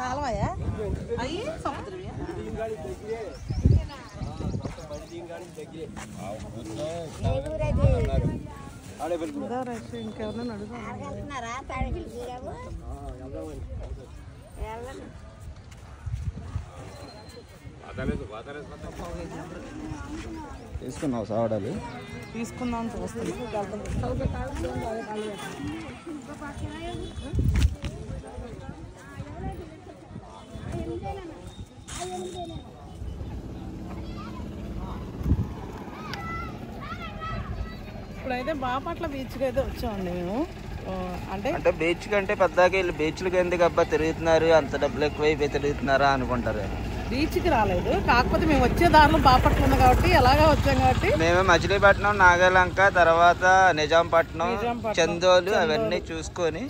కాలవయా అయ్యి సముద్రమే ఇంకెవరన్నా తీసుకున్నావు సావడాలు తీసుకుందాం ఇప్పుడైతే బాపట్ల బీచ్కి అయితే వచ్చామండి మేము. అంటే బీచ్ కంటే పెద్దగా వెళ్ళి బీచ్లకి ఎందుకు అబ్బా తిరుగుతున్నారు, అంత డబ్బులు ఎక్కువైపోయి తిరుగుతున్నారా అనుకుంటారు. బీచ్కి రాలేదు, కాకపోతే మేము వచ్చే దారిలో బాపట్ల ఉంది కాబట్టి ఎలాగా వచ్చాం కాబట్టి మేము మచిలీపట్నం, నాగలంక, తర్వాత నిజాంపట్నం, చందోలు అవన్నీ చూసుకొని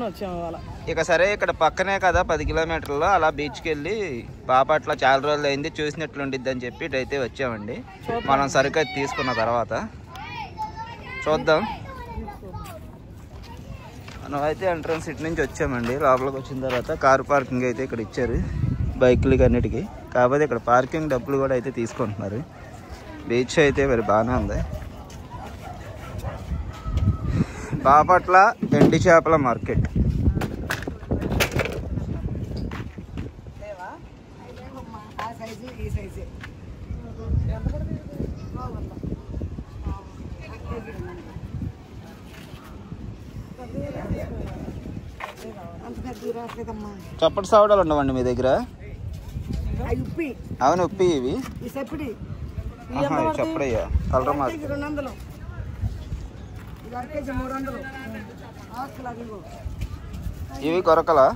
వచ్చాము. అలా ఇక సరే ఇక్కడ పక్కనే కదా 10 కిలోమీటర్లు, అలా బీచ్కి వెళ్ళి బాపట్ల చాలా రోజులు అయింది చూసినట్లుండిద్ది అని చెప్పి ఇటైతే వచ్చామండి. మనం సరుకు తీసుకున్న తర్వాత చూద్దాం. మనం అయితే ఎంట్రన్స్ ఇటు నుంచి వచ్చామండి. లోపలికి వచ్చిన తర్వాత కారు పార్కింగ్ అయితే ఇక్కడ ఇచ్చారు బైకులకి అన్నిటికీ. కాకపోతే ఇక్కడ పార్కింగ్ డబ్బులు కూడా అయితే తీసుకుంటున్నారు. బీచ్ అయితే మరి బాగానే ఉంది. బాపట్ల ఎండి చేపల మార్కెట్. చప్పటి సావడాలు ఉండవండి మీ దగ్గర? అవును, ఉప్పి ఇవి చప్పడయ్యా కలర్ మాది. ఇవి కొరకలా?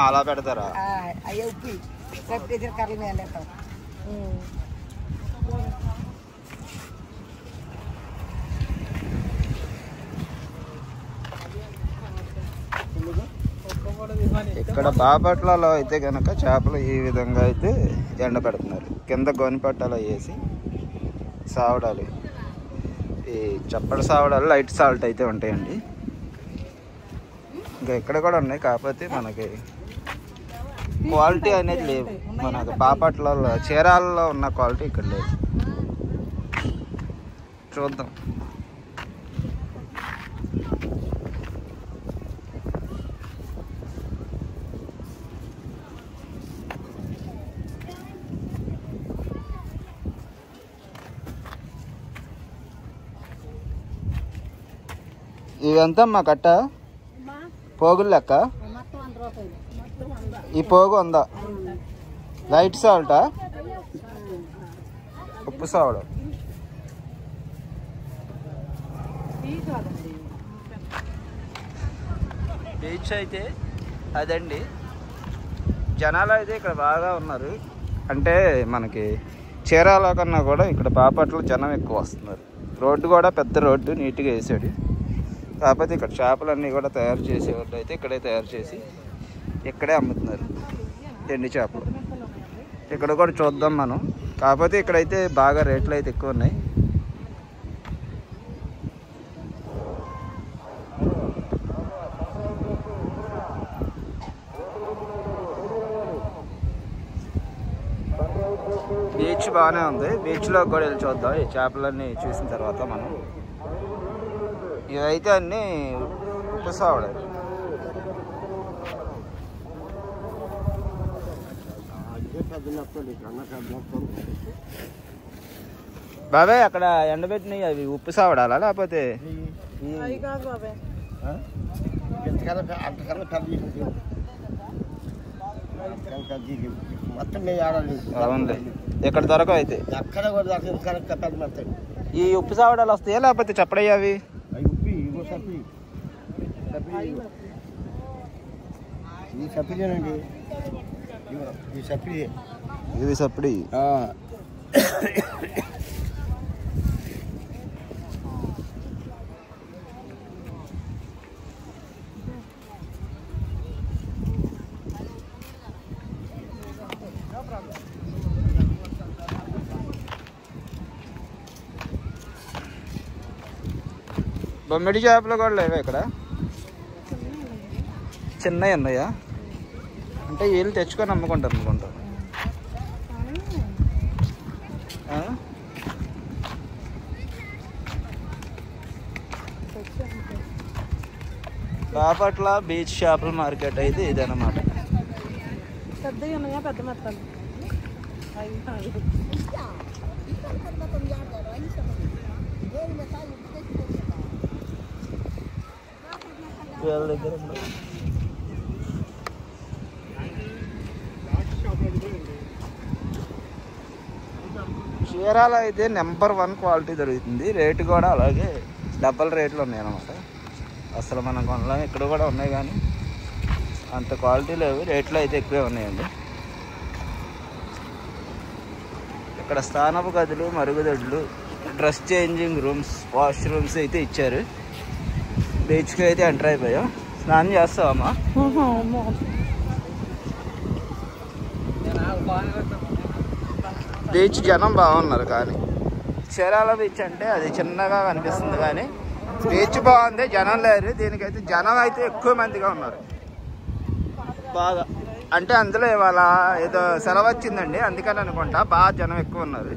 అలా పెడతారా? ఇక్కడ బాపట్లలో అయితే కనుక చేపలు ఈ విధంగా అయితే ఎండ పెడుతున్నారు. కింద గోనిపట్టాలు వేసి సావడాలు, ఈ చప్పటి సావడాలు లైట్ సాల్ట్ అయితే ఉంటాయండి. ఇంకా ఇక్కడ కూడా ఉన్నాయి, కాకపోతే మనకి క్వాలిటీ అనేది లేవు. మనకు బాపట్లలో చీరాలలో ఉన్న క్వాలిటీ ఇక్కడ లేదు. చూద్దాం. ఇదంతా మా కట్ట పోగులు లెక్క. ఈ పోగు ఉందా? లైట్ సాల్టా? ఉప్పు సావడం. బీచ్ అయితే అదండి. జనాలు అయితే ఇక్కడ బాగా ఉన్నారు. అంటే మనకి చీరాల కన్నా కూడా ఇక్కడ బాపట్ల జనం ఎక్కువ వస్తున్నారు. రోడ్డు కూడా పెద్ద రోడ్డు, నీట్గా వేసాడు. కాకపోతే ఇక్కడ చేపలన్నీ కూడా తయారు చేసేవాళ్ళు అయితే ఇక్కడే తయారు చేసి ఇక్కడే అమ్ముతున్నారు ఎండి చేపలు. ఇక్కడ కూడా చూద్దాం మనం. కాకపోతే ఇక్కడైతే బాగా రేట్లు అయితే ఎక్కువ ఉన్నాయి. బీచ్ బాగానే ఉంది. బీచ్లో కూడా వెళ్ళి చూద్దాం ఈ చేపలన్నీ చూసిన తర్వాత మనం. ఇవైతే అన్నీ ఉప్పు సావడాలు. బాబాయ్ అక్కడ ఎండబెట్టినవి అవి ఉప్పు సావడాలా లేకపోతే? అవునులే, ఇక్కడ దొరకవు అయితే. ఈ ఉప్పు సావడాలు వస్తాయా లేకపోతే చప్పడయ్యా అవి? ఇది సప్పిదేనండి. ఇది సప్పిడి. ఇది సప్పిడి. బొమ్మిడి చేపలు కూడా లేవా ఇక్కడ? చిన్నవి ఉన్నాయా? అంటే వీళ్ళు తెచ్చుకొని అమ్ముకుంటారు అనుకుంటారు. బాపట్ల బీచ్ చేపల మార్కెట్ అయితే ఇదన్నమాట. పెద్దవి ఉన్నాయా? పెద్ద మెత్తలు వీళ్ళ దగ్గర చీరాలు అయితే నెంబర్ 1 క్వాలిటీ దొరుకుతుంది. రేటు కూడా అలాగే డబల్ రేట్లు ఉన్నాయి అన్నమాట. అసలు మనం కొనలేము. ఇక్కడ కూడా ఉన్నాయి కానీ అంత క్వాలిటీ లేవు. రేట్లు అయితే ఎక్కువే ఉన్నాయండి. ఇక్కడ స్నానపు గదులు, మరుగుదొడ్లు, dress changing rooms, wash rooms అయితే ఇచ్చారు. బీచ్కి అయితే ఎంటర్ అయిపోయాం. స్నానం చేస్తావమ్మా? బీచ్ జనం బాగున్నారు. కానీ చీరాల బీచ్ అంటే అది చిన్నగా కనిపిస్తుంది కానీ బీచ్ బాగుంది, జనం లేరు. దీనికైతే జనం అయితే ఎక్కువ మందిగా ఉన్నారు బాగా. అంటే అందులో ఇవాళ ఏదో సెలవు వచ్చిందండి, అందుకని అనుకుంటా బాగా జనం ఎక్కువ ఉన్నారు.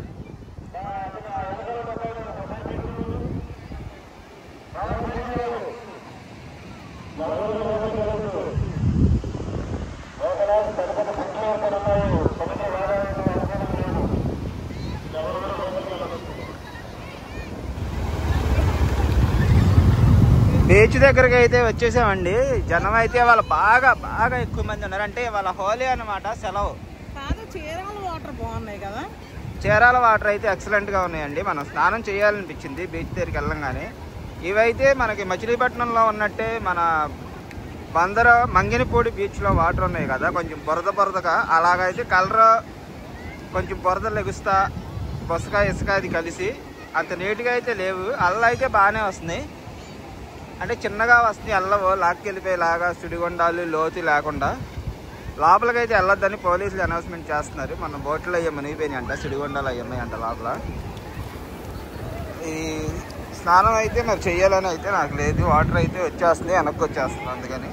బీచ్ దగ్గరికి అయితే వచ్చేసామండి. జనం అయితే వాళ్ళ బాగా బాగా ఎక్కువ మంది ఉన్నారు. అంటే వాళ్ళ హోలీ అన్నమాట, సెలవు. చీరాల వాటర్ బాగున్నాయి కదా? చీరాల వాటర్ అయితే ఎక్సలెంట్గా ఉన్నాయండి. మనం స్నానం చేయాలనిపించింది బీచ్ దగ్గరికి వెళ్ళంగానే. ఇవైతే మనకి మచిలీపట్నంలో ఉన్నట్టే మన బందర మంగినపూడి బీచ్లో వాటర్ ఉన్నాయి కదా, కొంచెం బురదగా అలాగైతే కలర్ కొంచెం బురద లెగుస్తా బొసక ఇసుక అది కలిసి అంత నీట్గా అయితే లేవు. అల్ల అయితే బాగానే వస్తున్నాయి, అంటే చిన్నగా వస్తాయి. అల్లవు లాక్కెళ్ళిపోయేలాగా సుడిగుండాలు లోతు లేకుండా. లోపలికి అయితే వెళ్ళొద్దని పోలీసులు అనౌన్స్మెంట్ చేస్తున్నారు. మన బోట్లు అయ్యే మునిగిపోయినాయి అంట, సుడిగుండాలు అవి ఉన్నాయంట లోపల. ఈ స్నానం అయితే మరి చెయ్యాలని అయితే నాకు లేదు. వాటర్ అయితే వచ్చేస్తుంది, వెనక్కి వచ్చేస్తుంది. అందుకని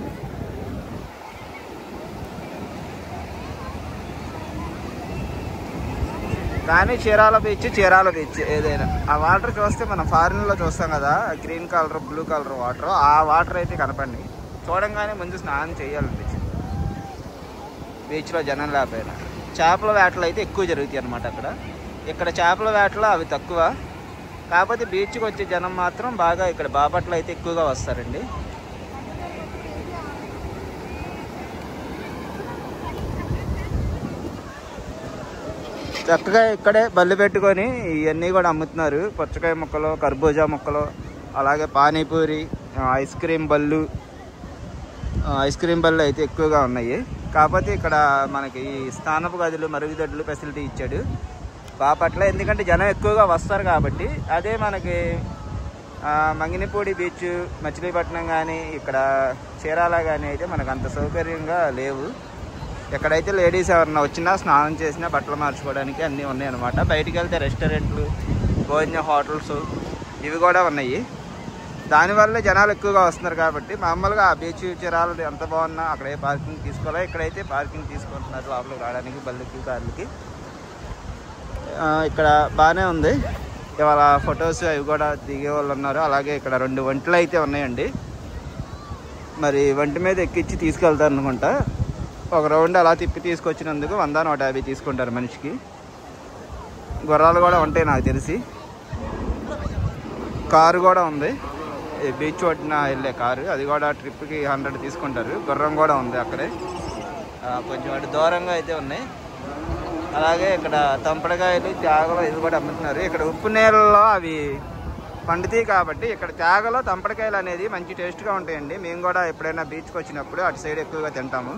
కానీ చీరాల బీచ్ ఏదైనా ఆ వాటర్ చూస్తే మనం ఫారిన్లో చూస్తాం కదా, green colour blue colour water, ఆ వాటర్ అయితే కనపండి. చూడంగానే ముందు స్నానం చేయాలనిపించింది బీచ్లో జనం లేకపోయినా. చేపల వేటలు అయితే ఎక్కువ జరుగుతాయి అన్నమాట అక్కడ. ఇక్కడ చేపల వేటలు అవి తక్కువ, కాకపోతే బీచ్కి వచ్చే జనం మాత్రం బాగా ఇక్కడ బాపట్ల అయితే ఎక్కువగా వస్తారండి. చక్కగా ఇక్కడే బళ్ళు పెట్టుకొని ఇవన్నీ కూడా అమ్ముతున్నారు. పుచ్చకాయ ముక్కలు, కర్బూజా ముక్కలు, అలాగే పానీపూరి, ఐస్ క్రీమ్ బళ్ళు అయితే ఎక్కువగా ఉన్నాయి. కాకపోతే ఇక్కడ మనకి స్నానపు గదులు, మరుగుదొడ్లు ఫెసిలిటీ ఇచ్చాడు బాపట్ల. ఎందుకంటే జనం ఎక్కువగా వస్తారు కాబట్టి. అదే మనకి మంగినపూడి బీచ్, మచిలీపట్నం కానీ ఇక్కడ చీరాల కానీ అయితే మనకు అంత సౌకర్యంగా లేవు. ఎక్కడైతే లేడీస్ ఎవరన్నా వచ్చినా స్నానం చేసినా బట్టలు మార్చుకోవడానికి అన్నీ ఉన్నాయన్నమాట. బయటికి వెళ్తే రెస్టారెంట్లు, భోజన హోటల్స్ ఇవి కూడా ఉన్నాయి. దానివల్ల జనాలు ఎక్కువగా వస్తున్నారు కాబట్టి మామూలుగా ఆ బీచ్ చీరాలు ఎంత బాగున్నా అక్కడే పార్కింగ్ తీసుకోవాలి. ఇక్కడైతే పార్కింగ్ తీసుకుంటున్నారు లోపలికి రావడానికి బళ్ళకి, కార్లకి. ఇక్కడ బాగానే ఉంది. ఇవాళ ఫొటోస్ అవి కూడా దిగే వాళ్ళు ఉన్నారు. అలాగే ఇక్కడ 2 వంటలు అయితే ఉన్నాయండి. మరి వంట మీద ఎక్కించి తీసుకెళ్తారు అనుకుంటా. ఒక రౌండ్ అలా తిప్పి తీసుకొచ్చినందుకు 100-150 తీసుకుంటారు మనిషికి. గుర్రాలు కూడా ఉంటాయి నాకు తెలిసి. కారు కూడా ఉంది, బీచ్ ఒడ్డున వెళ్ళే కారు, అది కూడా ట్రిప్కి 100 తీసుకుంటారు. గుర్రం కూడా ఉంది అక్కడే, కొంచెం అటు దూరంగా అయితే ఉన్నాయి. అలాగే ఇక్కడ తంపడకాయలు, తేగలు ఇవి కూడా అమ్ముతున్నారు. ఇక్కడ ఉప్పు నీళ్ళలో అవి పండుతాయి కాబట్టి ఇక్కడ తేగలో తంపడకాయలు అనేది మంచి టేస్ట్గా ఉంటాయండి. మేము కూడా ఎప్పుడైనా బీచ్కి వచ్చినప్పుడు అటు సైడ్ ఎక్కువగా తింటాము.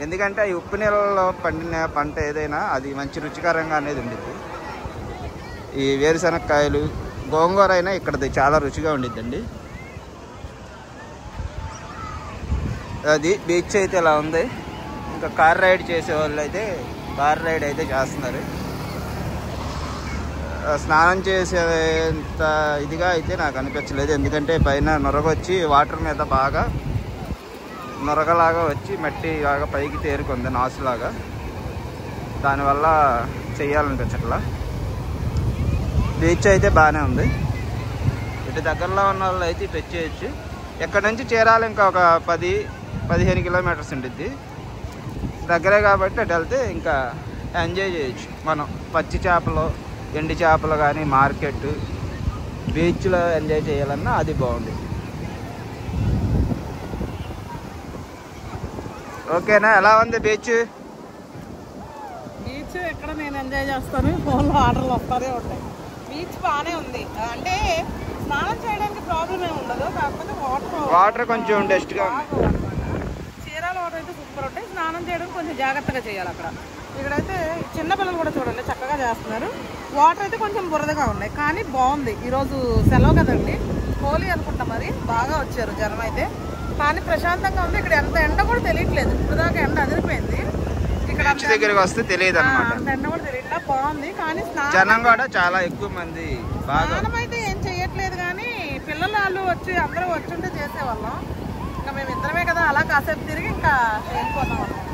ఎందుకంటే ఈ ఉప్పు నీళ్ళలో పండిన పంట ఏదైనా అది మంచి రుచికరంగా అనేది ఉండిద్ది. ఈ వేరుశనక్కాయలు గోంగూర అయినా ఇక్కడది చాలా రుచిగా ఉండిద్దండి. అది బీచ్ అయితే ఇలా ఉంది. ఇంకా కార్ రైడ్ చేసే వాళ్ళు అయితే కార్ రైడ్ అయితే చేస్తున్నారు. స్నానం చేసేంత ఇదిగా అయితే నాకు అనిపించలేదు, ఎందుకంటే పైన నొరగొచ్చి వాటర్ మీద బాగా నొరగలాగా వచ్చి మట్టి బాగా పైకి తేరుకుంది నాసులాగా. దానివల్ల చెయ్యాలనిపించట్లా. బీచ్ అయితే బాగానే ఉంది. ఇటు దగ్గరలో ఉన్న వాళ్ళు అయితే ఇటు వచ్చేయచ్చు. ఎక్కడి నుంచి చేరాలి ఇంకా ఒక 10-15 కిలోమీటర్స్ ఉంటుంది. దగ్గరే కాబట్టి అటు వెళ్తే ఇంకా ఎంజాయ్ చేయొచ్చు మనం. పచ్చి చేపలు, ఎండి చేపలు కానీ మార్కెట్ బీచ్లో ఎంజాయ్ చేయాలన్నా అది బాగుంది. ఓకేనా? ఎలా ఉంది బీచ్? బీచ్ ఎక్కడ నేను ఎంజాయ్ చేస్తాను, ఫోన్లో ఆర్డర్లు వస్తానే ఉంటాయి. బీచ్ బాగానే ఉంది, అంటే స్నానం చేయడానికి ప్రాబ్లం ఏమి ఉండదు. కాకపోతే వాటర్ కొంచెం డస్ట్గా, చీరాల వాటర్ అయితే సూపర్ ఉంటాయి. స్నానం చేయడం కొంచెం జాగ్రత్తగా చేయాలి అక్కడ. ఇక్కడైతే చిన్నపిల్లలు కూడా చూడండి చక్కగా చేస్తున్నారు. వాటర్ అయితే కొంచెం బురదగా ఉన్నాయి, కానీ బాగుంది. ఈరోజు సెలవు కదండి, హోలీ అనుకుంటా, మరి బాగా వచ్చారు జనం అయితే. కానీ ప్రశాంతంగా ఉంది. ఇక్కడ ఎంత ఎండ కూడా తెలియట్లేదు. ఇప్పుడు దాకా ఎండ అదిరిపోయింది. ఇక్కడ దగ్గరికి వస్తే తెలియదు అన్నమాట. అంత ఎండ కూడా తెలియట్లా, బాగుంది. కానీ జనం కూడా చాలా ఎక్కువ మంది. స్నానం అయితే ఏం చెయ్యట్లేదు, కానీ పిల్లలు వాళ్ళు వచ్చి అందరూ వచ్చుంటే చేసేవాళ్ళం. ఇంకా మేము ఇద్దరమే కదా, అలా కాసేపు తిరిగి ఇంకా వెళ్ళిపోతాం అనమాట.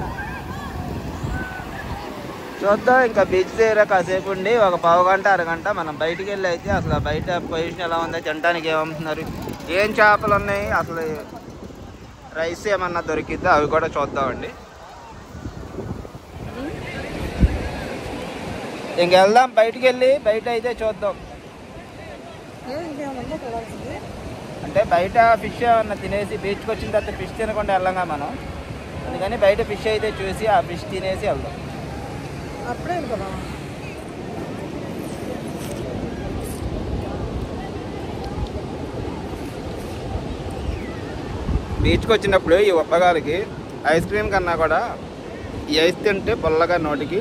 చూద్దాం. ఇంకా బీచ్ దగ్గర కాసేపు ఉండి ఒక పావు గంట అరగంట మనం బయటికి వెళ్ళి అయితే అసలు బయట పొజిషన్ ఎలా ఉందో, తినడానికి ఏమవుతున్నారు, ఏం చేపలు ఉన్నాయి, అసలు రైస్ ఏమన్నా దొరికిద్దా అవి కూడా చూద్దామండి. ఇంకెళ్దాం బయటికి వెళ్ళి, బయట అయితే చూద్దాం. అంటే బయట ఫిష్ ఏమన్నా తినేసి బీచ్కి వచ్చిన తర్వాత ఫిష్ తినకుండా వెళ్ళంగా మనం. అందుకని బయట ఫిష్ అయితే చూసి ఆ ఫిష్ తినేసి వెళ్దాం. అప్పుడే వెళ్ళిపోదాం. బీచ్కి వచ్చినప్పుడు ఈ ఉప్పగాలకి ఐస్ క్రీమ్ కన్నా కూడా ఈ ఐస్ తింటే పుల్లగా నోటికి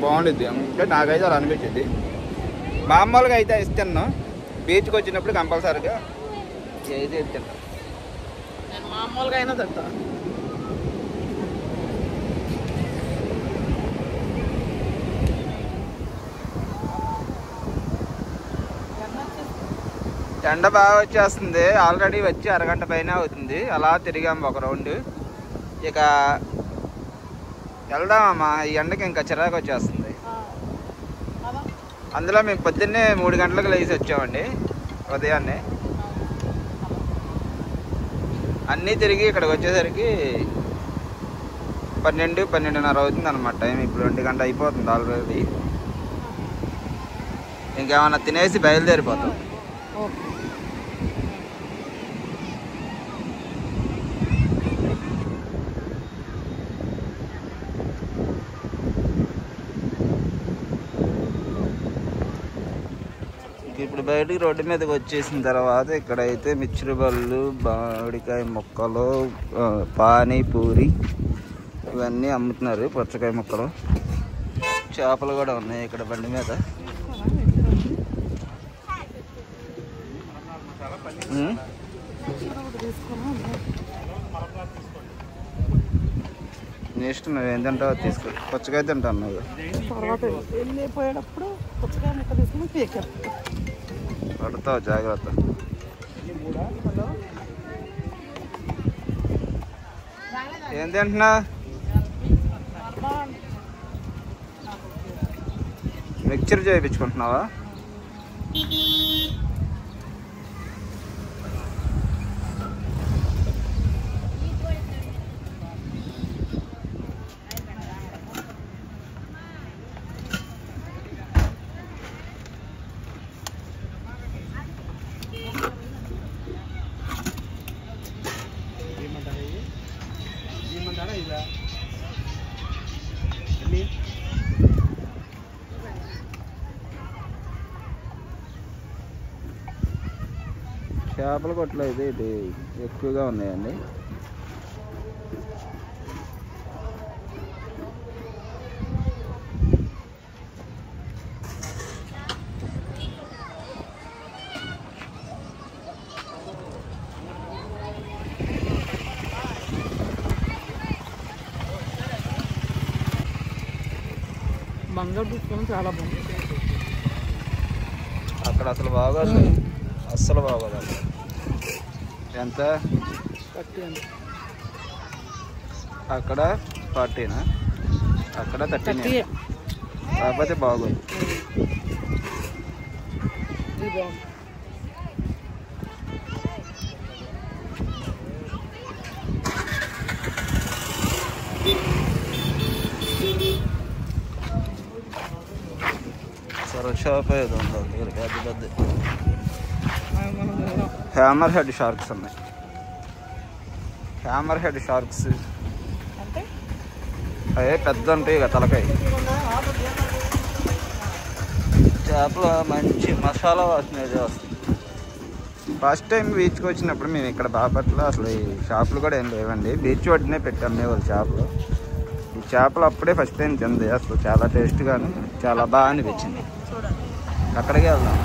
బాగుండిద్ది. అంటే నాకైతే అలా అనిపించింది. మామూలుగా అయితే ఐస్ తిన్నాను, బీచ్కి వచ్చినప్పుడు కంపల్సరీగా అయితే తింటాను. నేను మామూలుగా అయినా తింటాను. ఎండ బాగా వచ్చేస్తుంది. ఆల్రెడీ వచ్చి అరగంట పైన అవుతుంది. అలా తిరిగాము ఒక రౌండ్. ఇక వెళ్దామమ్మా, ఈ ఎండకి ఇంకా చిరాకు వచ్చేస్తుంది. అందులో మేము పొద్దున్నే 3 గంటలకు లేచి వచ్చామండి ఉదయాన్నే. అన్నీ తిరిగి ఇక్కడికి వచ్చేసరికి 12-12:30 అవుతుంది అనమాట టైం. ఇప్పుడు 1 గంట అయిపోతుంది ఆల్రెడీ. ఇంకేమన్నా తినేసి బయలుదేరిపోతాం. ఇప్పుడు బయటికి రోడ్డు మీదకి వచ్చేసిన తర్వాత ఇక్కడైతే మిర్చి బళ్ళు, మామిడికాయ ముక్కలు, పానీపూరి ఇవన్నీ అమ్ముతున్నారు. పుచ్చకాయ ముక్కలు, చేపలు కూడా ఉన్నాయి ఇక్కడ బండి మీద. నెక్స్ట్ నువ్వు ఏం తింటావో తీసుకో. పుచ్చకాయ తింటాను నువ్వు. తర్వాత వెళ్ళిపోయేటప్పుడు పుచ్చకాయ ముక్క తీసుకుని పీకారు. పడతావు జాగ్రత్త. ఏం తింటున్నా? మిక్చర్ చేయించుకుంటున్నావా? చేపల కొట్లు అయితే ఇది ఎక్కువగా ఉన్నాయండి. బంగారు తీసుకొని చాలా బాగుంది. అక్కడ అసలు బాగోదు, అస్సలు బాగోదు అక్కడ. ఎంత? 30 అండి. అక్కడ 40నా, అక్కడ 30. కాకపోతే బాగోదు. ఇది బాగుంది. సరే షాప్ ఏదో ఉందో పెద్ద పెద్ద హ్యామర్ హెడ్ షార్క్స్ ఉన్నాయి. హ్యామర్ హెడ్ షార్క్స్ అంటే అదే పెద్ద ఉంటాయి ఇక తలకాయ చేపలు. మంచి మసాలా వాసన ఏదో వస్తుంది. ఫస్ట్ టైం బీచ్కి వచ్చినప్పుడు మేము ఇక్కడ బాపట్ల అసలు ఈ షాపులు కూడా ఏం లేవండి, బీచ్ ఒడ్డునే పెట్టి అమ్మేవాళ్ళు చేపలు. ఈ చేపలు అప్పుడే ఫస్ట్ టైం తింది, అసలు చాలా టేస్ట్గాను చాలా బాగా అనిపించింది. అక్కడికే వెళ్దాం.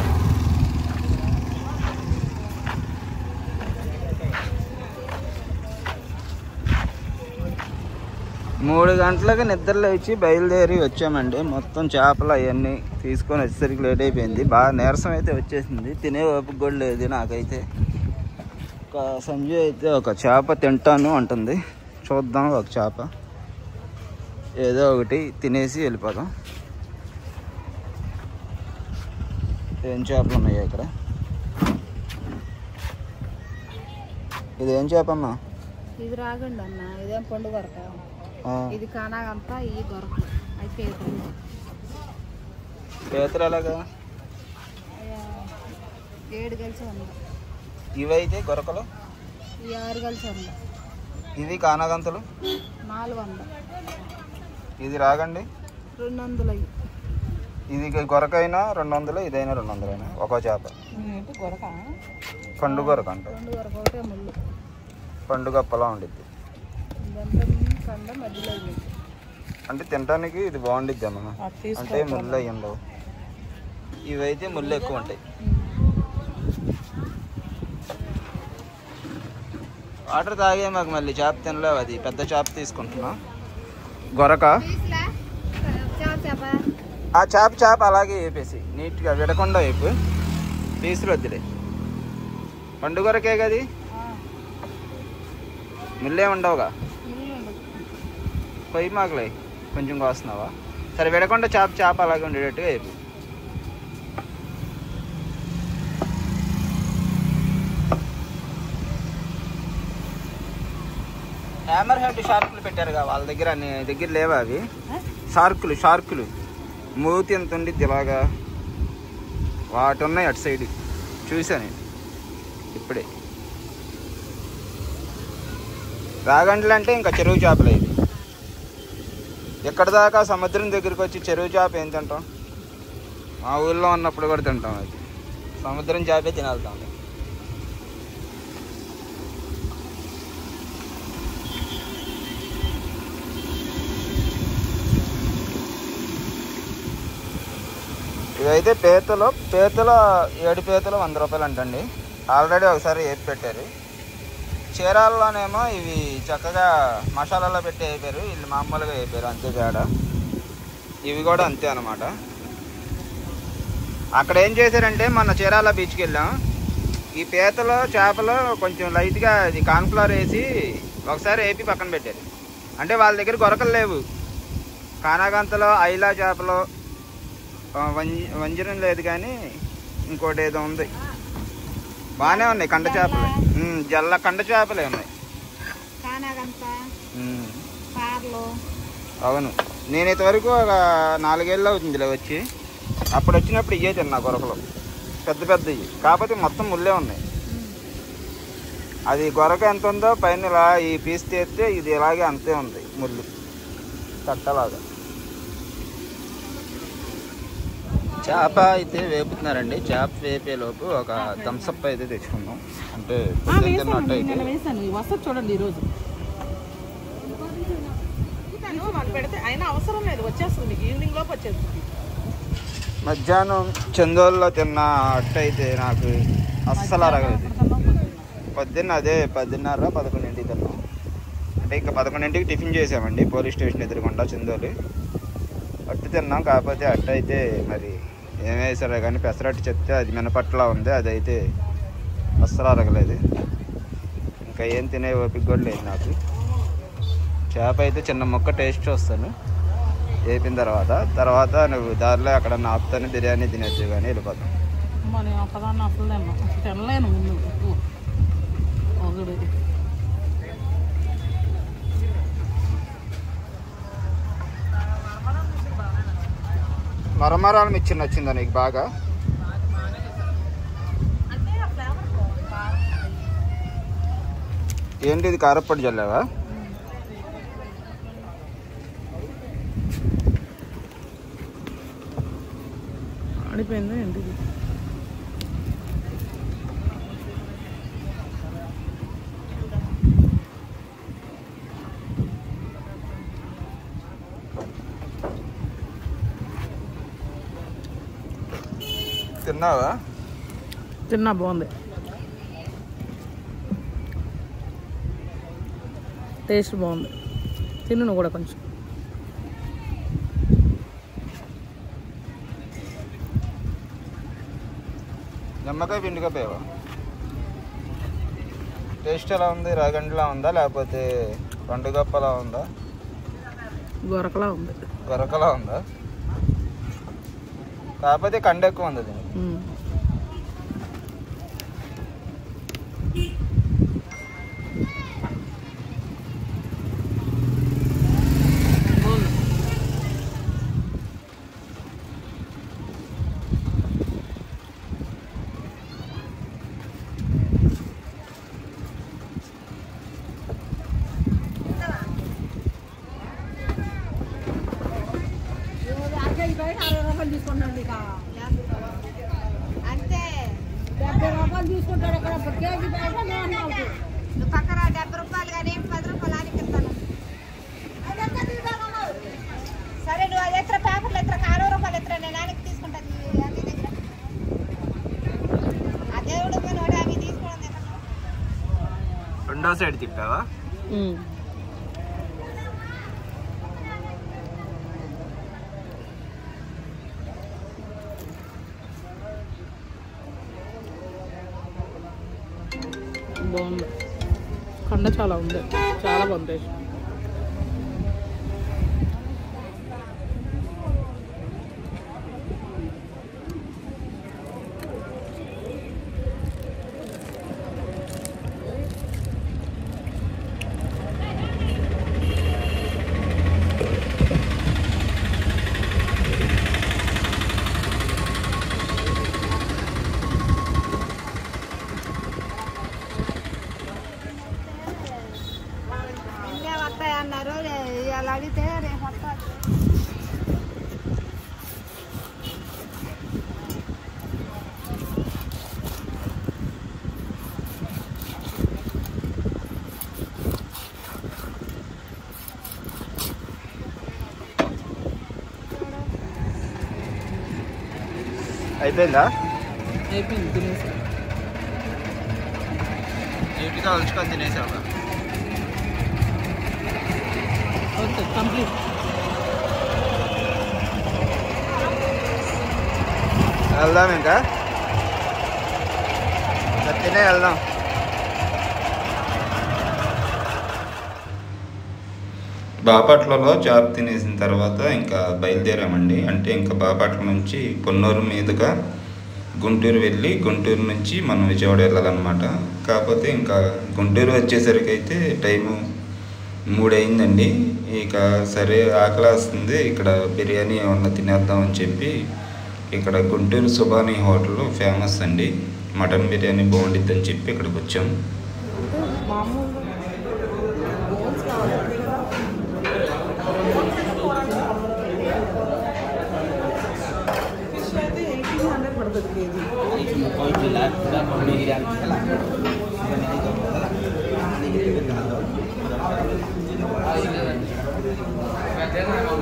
మూడు గంటలకి నిద్రలో ఇచ్చి బయలుదేరి వచ్చామండి. మొత్తం చేపలు అవన్నీ తీసుకొని వచ్చేసరికి లేట్ అయిపోయింది. బాగా నీరసం అయితే వచ్చేసింది, తినే ఓపిక కూడా లేదు నాకైతే. ఒక సంజయ్ అయితే ఒక చేప తింటాను అంటుంది, చూద్దాం. ఒక చేప ఏదో ఒకటి తినేసి వెళ్ళిపోదాం. ఏం చేపలు ఉన్నాయో ఇక్కడ. ఇదేం చేపమ్మా? ఇది రాగండి అన్న, ఇదేం పండు కొరక, ఇది కానాగంతా, ఈ గొరకలు అయితే పీతలు ఎలాగా? 7 కలిసి ఉంది. ఇవైతే గొరకలు, ఈ 6 కలిసి ఉంది. ఇవి కానాగంతలు 400. ఇది రాగండి 200 అయ్యి. ఇది గొరకైనా 200, ఇదైనా 200 ఒక్కో చేప. గొరక పండు గొరక అంట. పండు కొరక ఒకటే ముళ్ళు, పండు గప్పలా ఉండిద్ది. ఇదంతా కండ మధ్యలో అయ్యింది. అంటే తినడానికి ఇది బాగుండిద్ది అమ్మ, అంటే ముళ్ళు అయ్యి ఉండవు. ఇవైతే ముళ్ళు ఎక్కువ ఉంటాయి. వాటర్ తాగే మాకు మళ్ళీ చేప తినలేవు, అది పెద్ద చేప తీసుకుంటున్నాం. గొరక ఆ చేప అలాగే వేపేసి నీట్గా విడకుండా వేపు, పీసులు వద్దులే. పండు గొరకే కది, ముళ్ళే ఉండవుగా. పొయ్యి మాకులే కొంచెం కోస్తున్నావా? సరే విడకుండా చేప అలాగే ఉండేటట్టుగా వేపు. హ్యామర్ హెడ్ షార్కులు పెట్టారుగా వాళ్ళ దగ్గర, నీ దగ్గర లేవా అవి? షార్కులు మూతి ఎంత ఉండిద్ది ఇలాగా, వాటి ఉన్నాయి అటు సైడ్ చూసాను ఇప్పుడే. రాగండ్లు అంటే ఇంకా చెరువు చేపలు ఇది. ఎక్కడి దాకా సముద్రం దగ్గరికి వచ్చి చెరువు చేప ఏం తింటాం? మా ఊళ్ళో ఉన్నప్పుడు కూడా తింటాం, అది సముద్రం చేపే తినేళ్తాం. ఇవైతే పీతలు 7 పీతలు 100 రూపాయలు అంటండి. ఆల్రెడీ ఒకసారి వేసి పెట్టారు. చీరాల్లోనేమో ఇవి చక్కగా మసాలాలో పెట్టి వేపారు, వీళ్ళు మామూలుగా వేపారు, అంతే తేడా. ఇవి కూడా అంతే అన్నమాట. అక్కడ ఏం చేశారంటే మన చీరాల బీచ్కి వెళ్ళాం, ఈ పీతలు చేపలు కొంచెం లైట్గా అది కార్న్ఫ్లవర్ వేసి ఒకసారి వేపి పక్కన పెట్టారు. అంటే వాళ్ళ దగ్గర గొరకలు లేవు, కానాగంతలో ఐలా చేపలు, వంజరం లేదు, కానీ ఇంకోటి ఏదో ఉంది, బాగానే ఉన్నాయి. కండ చేపలు, జల్ల కండ చేపలే ఉన్నాయి. అవును, నేను ఇంతవరకు ఒక 4 ఏళ్ళు అవుతుందిలే వచ్చి. అప్పుడు వచ్చినప్పుడు ఇవే తిన్నా గొరకలు, పెద్దవి. కాకపోతే మొత్తం ముళ్ళే ఉన్నాయి. అది గొరక ఎంత ఉందో పైన ఇలా ఈ పీస్ తీస్తే ఇది ఇలాగే అంతే ఉంది, ముళ్ళు తట్టలాగా. చేప అయితే వేపుతున్నారండి. చేప వేపేలోపు ఒక థమ్స్అప్ అయితే తెచ్చుకున్నాం, అంటే తిన్నట్టు అయితే. వస్తుంది చూడండి ఈరోజు పెడితే అయినా అవసరం లేదు, వచ్చేస్తుంది ఈవినింగ్ లోపు వచ్చేస్తుంది. మధ్యాహ్నం చందోల్లో తిన్న అట్టు అయితే నాకు అస్సలు అరగలేదు. పొద్దున్న అదే 10:30, 11 తిన్నాం. అంటే ఇంకా 11కి టిఫిన్ చేసామండి పోలీస్ స్టేషన్ ఎదురుకుండా చందోలు. అట్టు తిన్నాం. కాకపోతే అట్టు అయితే మరి ఏమేసారో కానీ పెసరట్టు చెప్తే అది మినపట్లా ఉంది, అదైతే అస్సలు అరగలేదు. ఇంకా ఏం తినే ఓపిక కూడా లేదు నాకు. చేప అయితే చిన్న ముక్క టేస్ట్ చూస్తాను వేపిన తర్వాత నువ్వు దారిలో అక్కడ ఆపుతాను, బిర్యానీ తినేచ్చు కానీ వెళ్ళిపోతాం. మరి ఒకదాన్ని అసలు తినలేను ముందు ఒకటి. మరమరాలు మిర్చి నచ్చిందా నీకు బాగా? ఏంటి ఇది కారప్పొడి చల్లావా? ఆడిపోయిందా ఏంటి? తిన్నావా? తిన్నా, బాగుంది, టేస్ట్ బాగుంది. తిను నువ్వు కూడా కొంచెం. నిమ్మకాయ పిండిగా పోయావా? టేస్ట్ ఎలా ఉంది? రాగండిలా ఉందా లేకపోతే పండుగప్పలా ఉందా? గొరకలా ఉంది. గొరకలా ఉందా? కాకపోతే కండ ఎక్కువ ఉంది దీనికి. అంతే 70 రూపాయలు తీసుకుంటాడు అక్కడ కేజీ పక్కన 70 రూపాయలు కానీ 10 రూపాయలు అని ఇస్తాను. సరే నువ్వు అది ఎత్ర పేపర్లు ఎత్ర 60 రూపాయలు ఎత్ర నేను ఆయనకి తీసుకుంటాను. అన్ని దగ్గర అదే ఉడిపోయిన అవి తీసుకోవడం దగ్గర రెండో సైడ్ తిప్పావా? బాగుంది, కండ చాలా ఉంది, చాలా బాగుంది. అన్నారు ఇలా అడిగితే రేపు వస్తారు. అయిపోయిందా? అయిపోయింది, తినేసి నీట్గా ఉంచుకొని తినేసావా? Okay, complete. వెళ్దాం ఇంకా తినే వెళ్దాం. బాపట్లలో జాబ్ తినేసిన తర్వాత ఇంకా బయలుదేరామండి. అంటే ఇంకా బాపట్ల నుంచి పొన్నూరు మీదుగా గుంటూరు వెళ్ళి గుంటూరు నుంచి మనం విజయవాడ వెళ్ళాలన్నమాట. కాకపోతే ఇంకా గుంటూరు వచ్చేసరికి అయితే టైము 3 అయిందండి. ఇక సరే ఆకలి వస్తుంది, ఇక్కడ బిర్యానీ ఏమన్నా తినేద్దామని చెప్పి ఇక్కడ గుంటూరు సుబానీ హోటల్ ఫేమస్ అండి, మటన్ బిర్యానీ బాగుండిద్ది అని చెప్పి ఇక్కడికి వచ్చాం.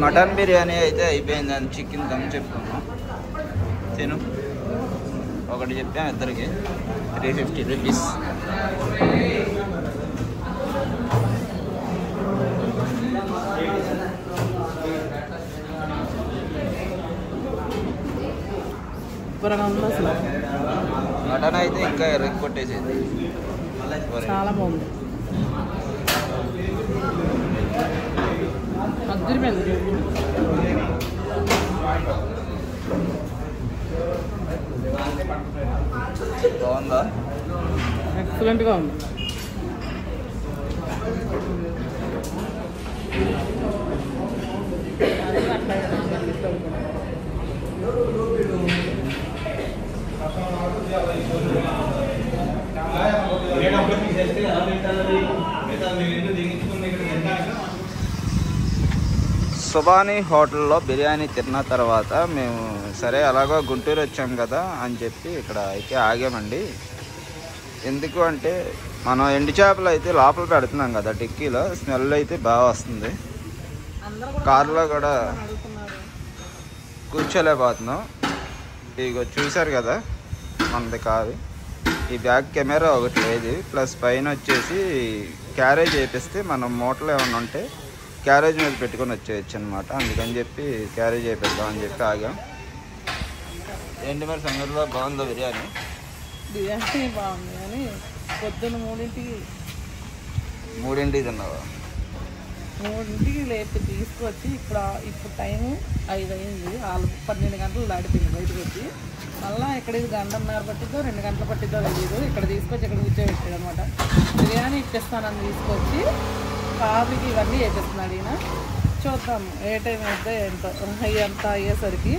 మటన్ బిర్యానీ అయితే అయిపోయిందని చికెన్ దమ్ చెప్తాము. తిను, ఒకటి చెప్పాము ఇద్దరికి 350 రూపీస్. సూపర్గా ఉంది అసలు. మటన్ అయితే ఇంకా ఎర్రకి కొట్టేసేది, చాలా బాగుంది. అద్దరిపోయింది. బాగుందా? ఎక్సలెంట్గా ఉంది. సుబానీ హోటల్లో బిర్యానీ తిన్న తర్వాత మేము సరే అలాగో గుంటూరు వచ్చాం కదా అని చెప్పి ఇక్కడ అయితే ఆగామండి. ఎందుకు అంటే మనం ఎండు చేపలు అయితే లోపల పెడుతున్నాం కదా డిక్కీలో, స్మెల్ అయితే బాగా వస్తుంది. కారులో కూడా కూర్చోలేకపోతున్నాం. ఇక చూశారు కదా మనది కారు. ఈ బ్యాక్ కెమెరా ఒకటి లేదు, ప్లస్ పైన వచ్చేసి క్యారేజ్ వేపిస్తే మనం మూటలు ఏమైనా ఉంటే క్యారేజ్ మీద పెట్టుకొని వచ్చేయచ్చు అనమాట. అందుకని చెప్పి క్యారేజ్ వేపిద్దామని చెప్పి ఆగాం. ఏంటి మరి సంగతిలో బాగుందా బిర్యానీ? బిర్యానీ బాగుంది కానీ పొద్దున్న 3ంటికి తిన్నావా? 3ంటికి లేపి తీసుకొచ్చి ఇప్పుడు టైము 5 అయింది. 12 గంటలు దాటిపోయింది బయటకు వచ్చి. మళ్ళీ ఇక్కడ ఇది 1:30 పట్టిద్దో 2 గంటలు పట్టిద్దో తెలియదు. ఇక్కడ తీసుకొచ్చి ఇక్కడ కూర్చోబెట్టాడు అనమాట. బిర్యానీ ఇప్పిస్తానని తీసుకొచ్చి కాఫీకి ఇవన్నీ వేపిస్తున్నాడు ఈయన. చూద్దాం ఏ టైం అయితే ఎంత అయ్యేసరికి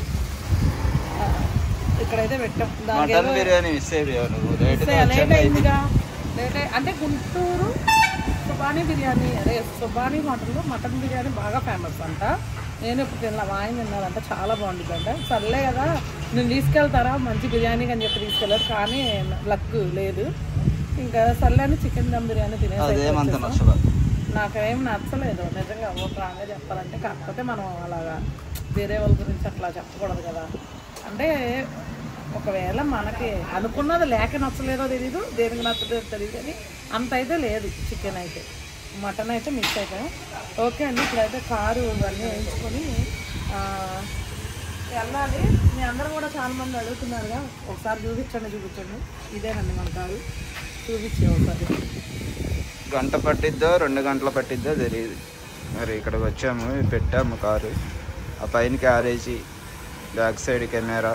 ఇక్కడైతే పెట్టాం. మటన్ బిర్యానీ మిస్ అయిపోయావు నువ్వు. లేట్ అయిందిగా. అంటే గుంటూరు సుబానీ బిర్యానీ, అదే సుబానీ హోటల్లో మటన్ బిర్యానీ బాగా ఫేమస్ అంట. నేను ఇప్పుడు తిన్నా, ఆయన తిన్నారంట, చాలా బాగుంటుంది అంట. సర్లే కదా నేను తీసుకెళ్తారా మంచి బిర్యానీ అని చెప్పి తీసుకెళ్ళారు, కానీ లక్ లేదు. ఇంకా సర్లే అని చికెన్ దమ్ బిర్యానీ తినేసి నాకేం నచ్చలేదు నిజంగా ఓపెన్గా చెప్పాలంటే. కాకపోతే మనం అలాగా వేరే వాళ్ళ గురించి అట్లా చెప్పకూడదు కదా. అంటే ఒకవేళ మనకి అనుకున్నది లేక నచ్చలేదో తెలీదు, దేనికి నచ్చలేదో తెలియదు, కానీ అంత అయితే లేదు చికెన్ అయితే. మటన్ అయితే మిక్స్ అయిపోయాం. ఓకే అండి, ఇప్పుడైతే కారు ఇవన్నీ వేయించుకొని వెళ్ళాలి. మీ అందరూ కూడా చాలామంది అడుగుతున్నారుగా, ఒకసారి చూపించండి. ఇదేనండి మన కారు, చూపించే ఒకసారి. గంట పట్టిద్దో 2 గంటలు పట్టిద్దో తెలియదు. మరి ఇక్కడికి వచ్చాము, పెట్టాము కారు. ఆ పైన carriage, back side camera,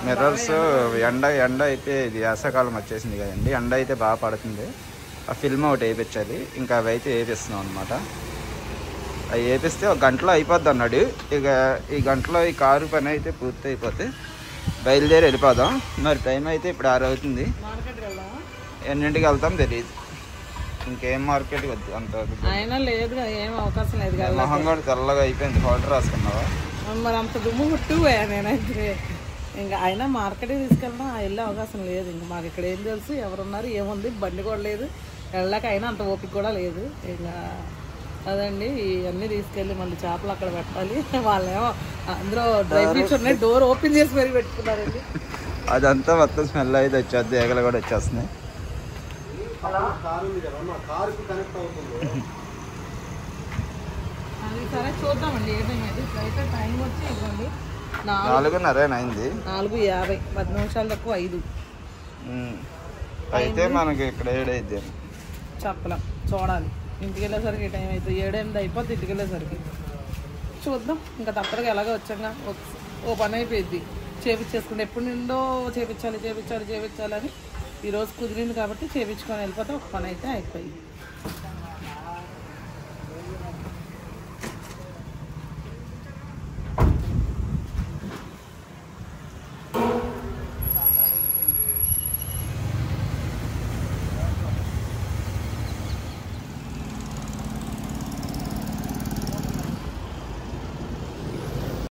mirrors. ఎండ అయితే ఇది వేసవకాలం వచ్చేసింది కదండి, ఎండ అయితే బాగా పడుతుంది. ఆ ఫిల్మ్ ఒకటి వేయించాలి, ఇంకా అవి అయితే వేపిస్తున్నాం అనమాట. అవి వేపిస్తే 1 గంటలో అయిపోద్ది అన్నాడు. ఇక ఈ గంటలో ఈ కారు పని అయితే పూర్తి అయిపోతే బయలుదేరి వెళ్ళిపోదాం. మరి టైం అయితే ఇప్పుడు 6 అవుతుంది. ఎన్నింటికి వెళ్తాం తెలియదు. ఇంకేం మార్కెట్కి వద్దు అంత అయినా లేదు, ఏం అవకాశం లేదు. మొహం కూడా తెల్లగా అయిపోయింది. పౌడర్ రాసుకున్నావా? మరి అంత దుమ్ము పుట్టిపోయా నేనైతే. ఇంకా అయినా మార్కెట్కి తీసుకెళ్ళడం వెళ్ళే అవకాశం లేదు. ఇంకా మాకు ఇక్కడ ఏం తెలుసు, ఎవరున్నారు ఏముంది, బండి కూడా లేదు, వెళ్ళాక అయినా అంత ఓపిక కూడా లేదు. ఇంకా అదండి, ఇవన్నీ తీసుకెళ్ళి మళ్ళీ చేపలు అక్కడ పెట్టాలి. వాళ్ళేమో అందులో డ్రై ఫ్రూట్స్ ఉన్నాయి, డోర్ ఓపెన్ చేసి మరీ పెట్టుకున్నారండి. అదంతా మొత్తం స్మెల్ అయితే వచ్చేది, ఏగలు కూడా వచ్చేస్తున్నాయి. అది సరే చూద్దామండి ఏ టైం అయితే. ఇప్పుడైతే టైం వచ్చి ఇవ్వండి 4:30 అయింది. 4:50, 10 నిమిషాలు తక్కువ 5 అయితే మనకి ఇక్కడ 7 అయితే చెప్పలేం, చూడాలి. ఇంటికి వెళ్ళేసరికి టైం అయితే 7-8 అయిపోద్ది. ఇంటికి వెళ్ళేసరికి చూద్దాం. ఇంకా తప్పదుగా ఎలాగో వచ్చాక ఓ పని అయిపోయింది, చేపించేసుకుంటే. ఎప్పుడు నిండో చేపించాలి అని ఈరోజు కుదిరింది కాబట్టి చేపించుకొని వెళ్ళిపోతే ఒక పని అయితే అయిపోయింది.